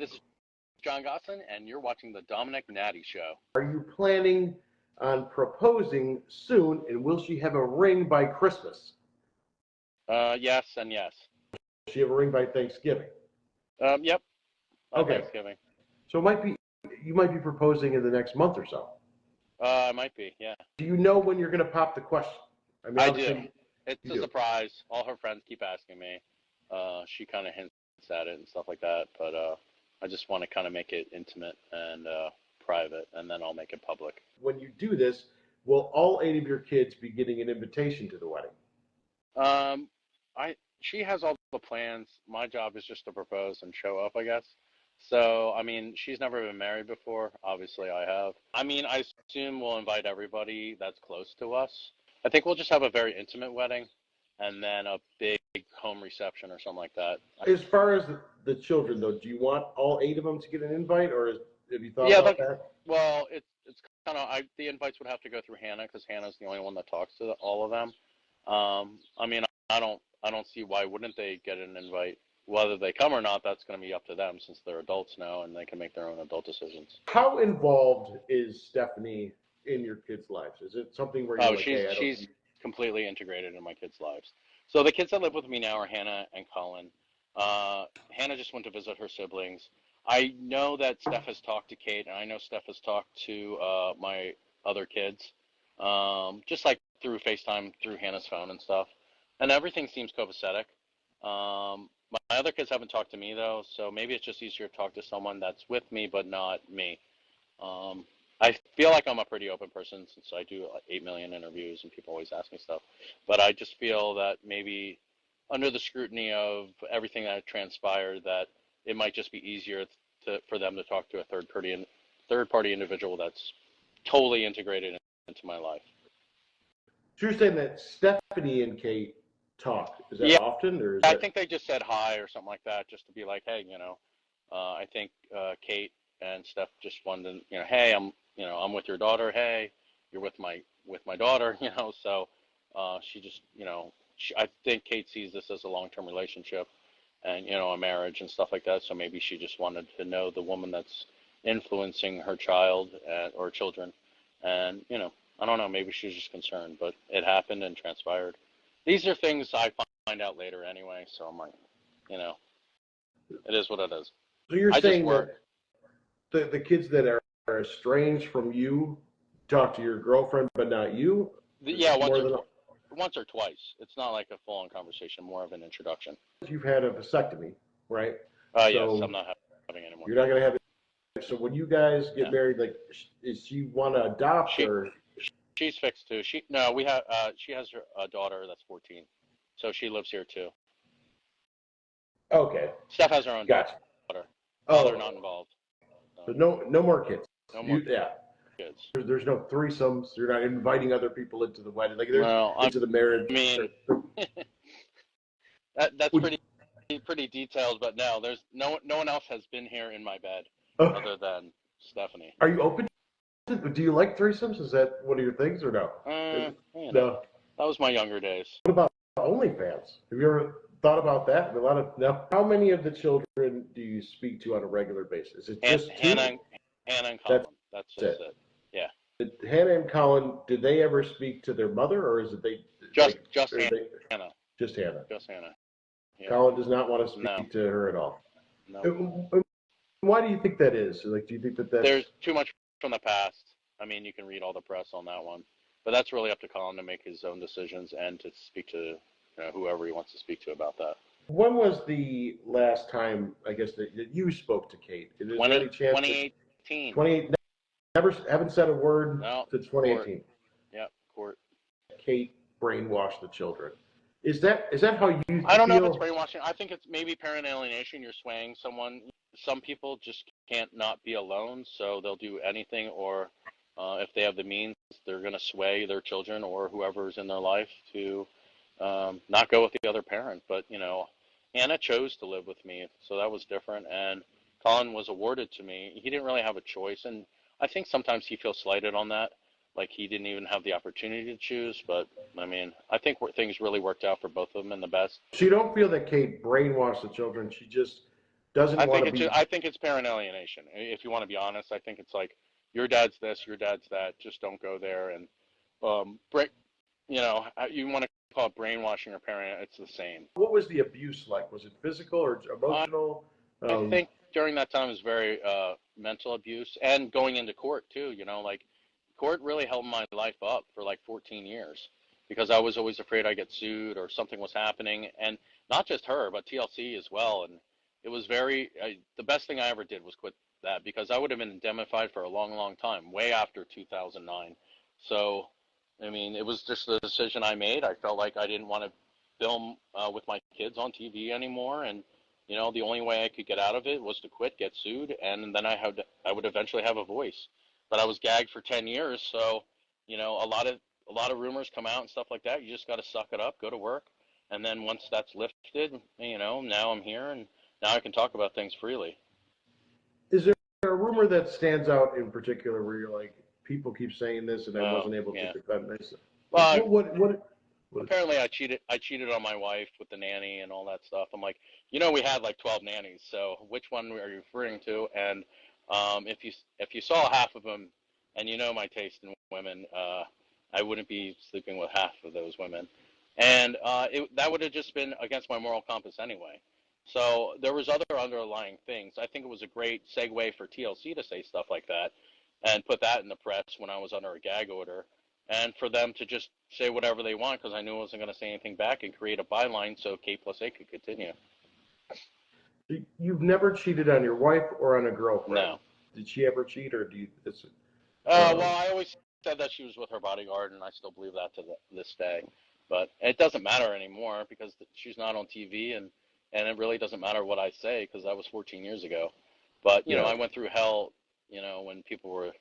this is Jon Gosselin, and you're watching the DomenickNatiShow. Are you planning on proposing soon, and will she have a ring by Christmas? Yes and yes. Will she have a ring by Thanksgiving? Yep. Okay. Thanksgiving. So you might be proposing in the next month or so. It might be, yeah. Do you know when you're going to pop the question? I do. It's a surprise. All her friends keep asking me. She kind of hints at it and stuff like that, but I just want to kind of make it intimate and private, and then I'll make it public. When you do this, will all 8 of your kids be getting an invitation to the wedding? She has all the plans. My job is just to propose and show up, I guess. So, I mean, she's never been married before. Obviously, I have. I mean, I assume we'll invite everybody that's close to us. I think we'll just have a very intimate wedding and then a big home reception or something like that. As far as the children, though, do you want all 8 of them to get an invite, or have you thought about that? Well, it's kind of the invites would have to go through Hannah because Hannah's the only one that talks to all of them. I mean, I don't see why wouldn't they get an invite. Whether they come or not, that's going to be up to them since they're adults now and they can make their own adult decisions. How involved is Stephanie in your kids' lives? Is it something where you're she's completely integrated in my kids' lives. So the kids that live with me now are Hannah and Colin. Hannah just went to visit her siblings. I know that Steph has talked to Kate, and I know Steph has talked to my other kids, just like through FaceTime, through Hannah's phone and stuff. And everything seems copacetic. My other kids haven't talked to me, though, so maybe it's just easier to talk to someone that's with me but not me. I feel like I'm a pretty open person since I do like 8 million interviews and people always ask me stuff. But I just feel that maybe under the scrutiny of everything that transpired, that it might just be easier for them to talk to a third party individual that's totally integrated into my life. So you're saying that Stephanie and Kate talk? Is that often, or I think they just said hi or something like that, just to be like, hey, I think Kate and Steph just wanted to, hey, I'm with your daughter. Hey, you're with my daughter. So she just, I think Kate sees this as a long-term relationship and a marriage and stuff like that. So maybe she just wanted to know the woman that's influencing her child or children, and I don't know. Maybe she was just concerned, but it happened and transpired. These are things I find out later anyway, so I'm like, it is what it is. So you're saying that the kids that are estranged from you talk to your girlfriend, but not you? Yeah, once or twice. It's not like a full-on conversation, more of an introduction. You've had a vasectomy, right? Yes, I'm not having any more. You're not going to have it. So when you guys get married, like, is she want to adopt or? She's fixed too. She has a daughter that's 14, so she lives here too. Okay. Steph has her own daughter. Oh, they're not involved. So no more kids. No more kids. There's no threesomes. You're not inviting other people into the wedding. Like into the marriage. I mean, that's pretty detailed, but no, there's no one else has been here in my bed other than Stephanie. Are you open? Do you like threesomes? Is that one of your things or no? No. That was my younger days. What about OnlyFans? Have you ever thought about that? How many of the children do you speak to on a regular basis? Is it just Hannah and Colin? That's just it. Yeah. Hannah and Colin, did they ever speak to their mother, or is it just Hannah? Just Hannah. Just Hannah. Yeah. Colin does not want to speak to her at all. No. Why do you think that is? Like, do you think that there's too much from the past? I mean, you can read all the press on that one, but that's really up to Colin to make his own decisions and to speak to whoever he wants to speak to about that. When was the last time, I guess, that you spoke to Kate? 2018. 2018. Haven't said a word since 2018. Court. Kate brainwashed the children. Is that how you feel? I don't know if it's brainwashing. I think it's maybe parent alienation. You're swaying someone. Some people just can't not be alone, so they'll do anything, or if they have the means, they're going to sway their children or whoever's in their life to not go with the other parent. But, Anna chose to live with me, so that was different. And Colin was awarded to me. He didn't really have a choice, and I think sometimes he feels slighted on that, like he didn't even have the opportunity to choose. But, I mean, I think things really worked out for both of them in the best. So you don't feel that Kate brainwashed the children. She just doesn't want to be. I think it's parent alienation. If you want to be honest, I think it's like your dad's this, your dad's that. Just don't go there. And break. You want to call it brainwashing or parent? It's the same. What was the abuse like? Was it physical or emotional? I think during that time it was very mental abuse and going into court too. Like court really held my life up for like 14 years because I was always afraid I'd get sued or something was happening, and not just her, but TLC as well. And it was the best thing I ever did was quit that because I would have been indemnified for a long, long time, way after 2009. So, I mean, it was just the decision I made. I felt like I didn't want to film with my kids on TV anymore, and the only way I could get out of it was to quit, get sued, and then I would eventually have a voice. But I was gagged for 10 years, so a lot of rumors come out and stuff like that. You just got to suck it up, go to work, and then once that's lifted, now I'm here and now I can talk about things freely. Is there a rumor that stands out in particular where you're like, people keep saying this and I wasn't able to defend myself? Well, what apparently I cheated on my wife with the nanny and all that stuff. I'm like, we had like 12 nannies, so which one are you referring to? And if you saw half of them, and my taste in women, I wouldn't be sleeping with half of those women, and that would have just been against my moral compass anyway. So there was other underlying things. I think it was a great segue for TLC to say stuff like that and put that in the press when I was under a gag order, and for them to just say whatever they want because I knew I wasn't going to say anything back and create a byline so K+A could continue. You've never cheated on your wife or on a girlfriend? No. Did she ever cheat, or do you? Well, I always said that she was with her bodyguard, and I still believe that to this day. But it doesn't matter anymore because she's not on TV, and it really doesn't matter what I say because that was 14 years ago. But, I went through hell, when people were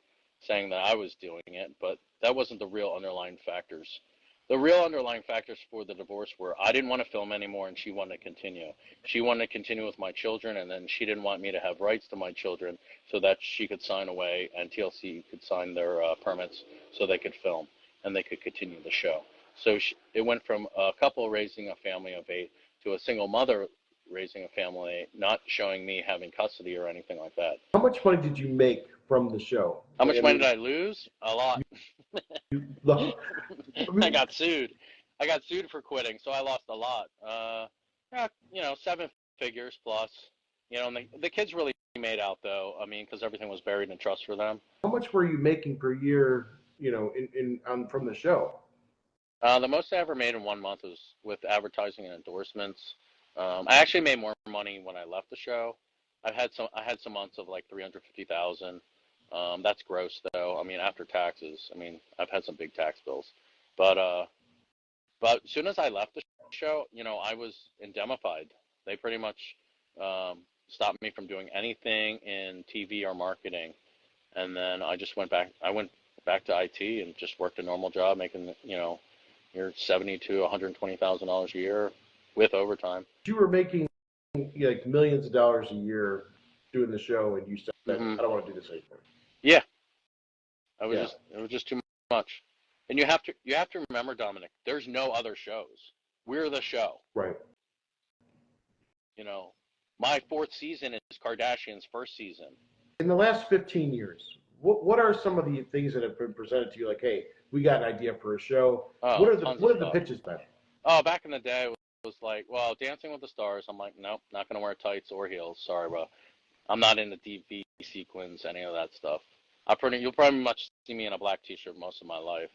saying that I was doing it, but that wasn't the real underlying factors. The real underlying factors for the divorce were I didn't want to film anymore and she wanted to continue. She wanted to continue with my children, and then she didn't want me to have rights to my children so that she could sign away and TLC could sign their permits so they could film and they could continue the show. So it went from a couple raising a family of 8 to a single mother raising a family, not showing me having custody or anything like that. How much money did you make from the show? How much money did I lose? A lot. I got sued. I got sued for quitting, so I lost a lot. 7 figures plus. And the kids really made out though. I mean, because everything was buried in trust for them. How much were you making per year? From the show? The most I ever made in 1 month was with advertising and endorsements. I actually made more money when I left the show. I had some months of like 350,000. That's gross though. I mean, after taxes. I mean, I've had some big tax bills, but as soon as I left the show, I was indemnified. They pretty much stopped me from doing anything in TV or marketing, and then I just went back. I went back to IT and just worked a normal job, making your $70,000 to $120,000 a year with overtime. You were making like millions of dollars a year doing the show, and you said, I don't want to do this anymore. Yeah. It was just too much. And you have to remember, Dominic, there's no other shows. We're the show. Right. My 4th season is Kardashian's 1st season. In the last 15 years, what are some of the things that have been presented to you? Like, hey, we got an idea for a show. What are the pitches been? Oh, back in the day, it was like, well, Dancing with the Stars. I'm like, nope, not gonna wear tights or heels. Sorry, bro. I'm not into DV sequins, any of that stuff. You'll probably much see me in a black T-shirt most of my life.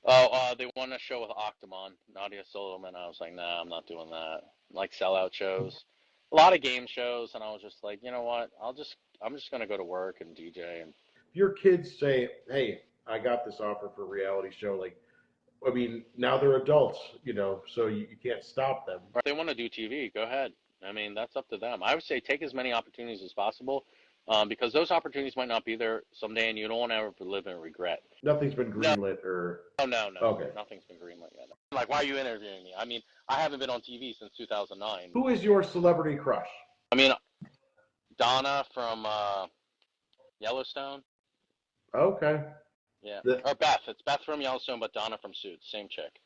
They won a show with Octomon, Nadia Solomon. I was like, nah, I'm not doing that. Like sellout shows, a lot of game shows, and I was just like, you know what? I'm just gonna go to work and DJ. And if your kids say, hey, I got this offer for a reality show, like, I mean, now they're adults, so you can't stop them. If they want to do TV, go ahead. I mean, that's up to them. I would say take as many opportunities as possible, because those opportunities might not be there someday, and you don't want to ever live in regret. Nothing's been greenlit or... No. Okay. Nothing's been greenlit yet. Like, why are you interviewing me? I mean, I haven't been on TV since 2009. Who is your celebrity crush? I mean, Donna from Yellowstone. Okay. Yeah. Or Beth. It's Beth from Yellowstone, but Donna from Suits. Same chick.